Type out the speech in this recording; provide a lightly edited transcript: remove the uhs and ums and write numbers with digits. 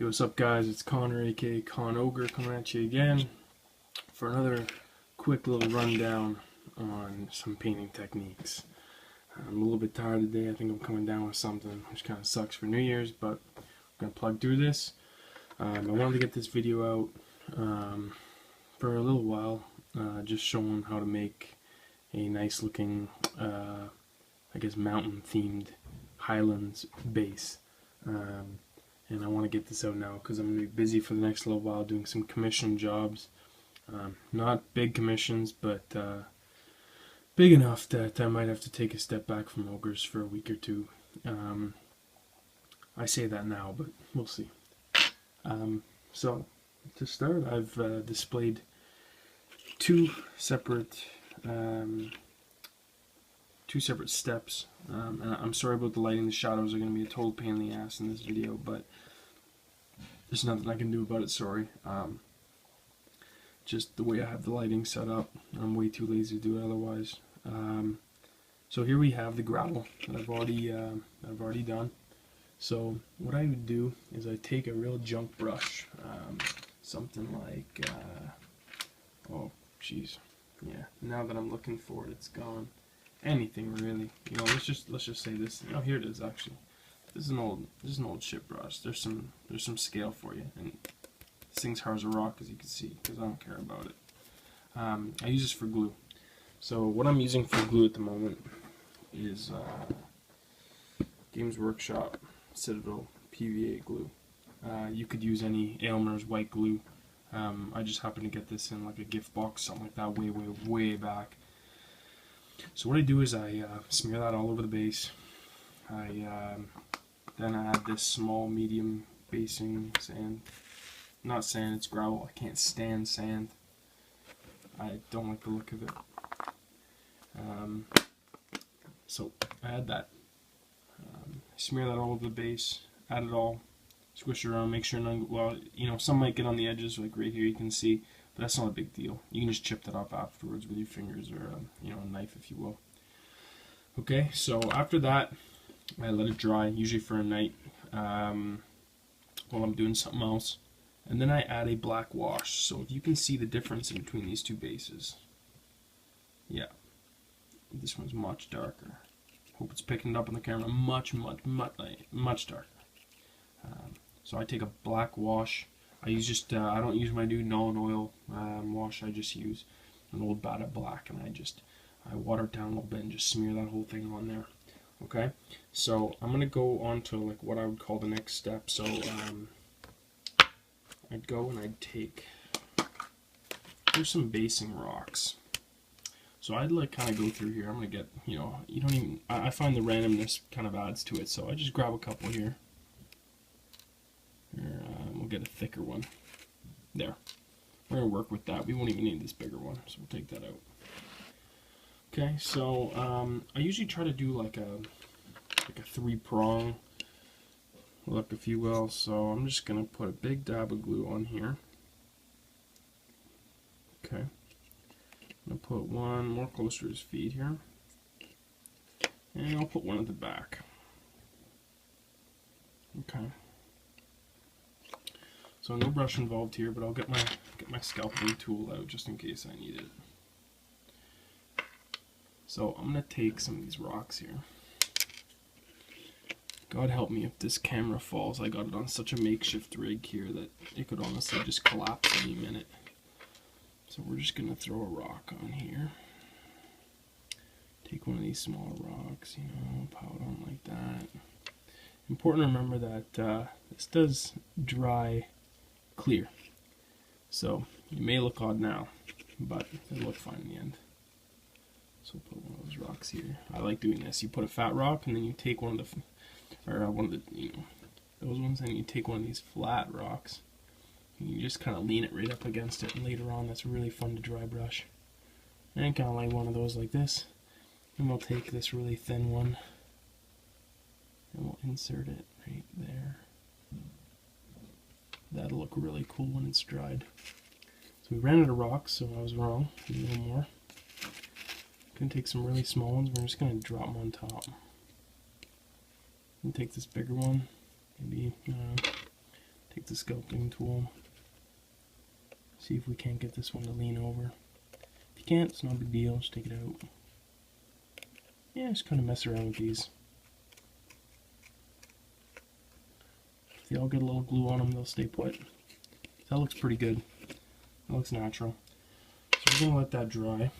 Yo, what's up guys, it's Connor aka Con Ogre coming at you again for another quick little rundown on some painting techniques. I'm a little bit tired today. I think I'm coming down with something, which kind of sucks for New Year's, but I'm going to plug through this. I wanted to get this video out for a little while, just showing how to make a nice looking, I guess mountain themed Highlands base. And I want to get this out now because I'm going to be busy for the next little while doing some commission jobs. Not big commissions, but big enough that I might have to take a step back from ogres for a week or two. I say that now, but we'll see. So to start, I've displayed two separate steps. And I'm sorry about the lighting. The shadows are going to be a total pain in the ass in this video, but there's nothing I can do about it, sorry. Just the way I have the lighting set up, I'm way too lazy to do it otherwise. So here we have the gravel that I've already done. So what I would do is I take a real junk brush, something like, oh jeez, yeah. Now that I'm looking for it, it's gone. Anything really, you know. Let's just say this. Oh, here it is actually. This is an old shit brush. There's some scale for you, and this thing's hard as a rock, as you can see, because I don't care about it. I use this for glue. So what I'm using for glue at the moment is Games Workshop Citadel PVA glue. You could use any Aylmer's white glue. I just happened to get this in like a gift box, something like that, way back. So what I do is I smear that all over the base. Then I add this small medium basing sand. Not sand, it's gravel. I can't stand sand. I don't like the look of it. So I add that. Smear that all over the base. Add it all. Squish it around. Make sure none. Well, you know, some might get on the edges, like right here. You can see. But that's not a big deal. You can just chip that up afterwards with your fingers or you know, a knife if you will. Okay, so after that, I let it dry, usually for a night, while I'm doing something else. And then I add a black wash. So you can see the difference in between these two bases. Yeah, this one's much darker. Hope it's picking it up on the camera. Much darker. So I take a black wash. I use just, I don't use my new non-oil wash. I just use an old Bata Black, and I water it down a little bit and just smear that whole thing on there. Okay, so I'm gonna go on to like what I would call the next step. So I'd go and I'd take, here's some basing rocks. So I'd like kind of go through here. I'm gonna get, you know, you don't even, I find the randomness kind of adds to it. So I just grab a couple here. We'll get a thicker one. There. We're going to work with that. We won't even need this bigger one, so we'll take that out. Okay, so I usually try to do like a 3-prong look, if you will. So I'm just going to put a big dab of glue on here. Okay. I'm going to put one more closer to his feet here. And I'll put one at the back. Okay. So no brush involved here, but I'll get my scalping tool out just in case I need it. So I'm gonna take some of these rocks here. God help me if this camera falls. I got it on such a makeshift rig here that it could honestly just collapse any minute. So we're just gonna throw a rock on here. Take one of these small rocks, you know, pile it on like that. Important to remember that this does dry clear. So it may look odd now, but it'll look fine in the end. So we'll put one of those rocks here. I like doing this. You put a fat rock and then you take one of the, you know, those ones, and you take one of these flat rocks and you just kind of lean it right up against it, and later on that's really fun to dry brush. And kind of like one of those like this. And we'll take this really thin one and we'll insert it right there. That'll look really cool when it's dried. So we ran out of rocks, so I was wrong. A little more. Gonna take some really small ones. We're just gonna drop them on top. And take this bigger one. Maybe take the sculpting tool. See if we can't get this one to lean over. If you can't, it's not a big deal, just take it out. Yeah, just kind of mess around with these. If they all get a little glue on them, they'll stay put. That looks pretty good. That looks natural. So we're going to let that dry.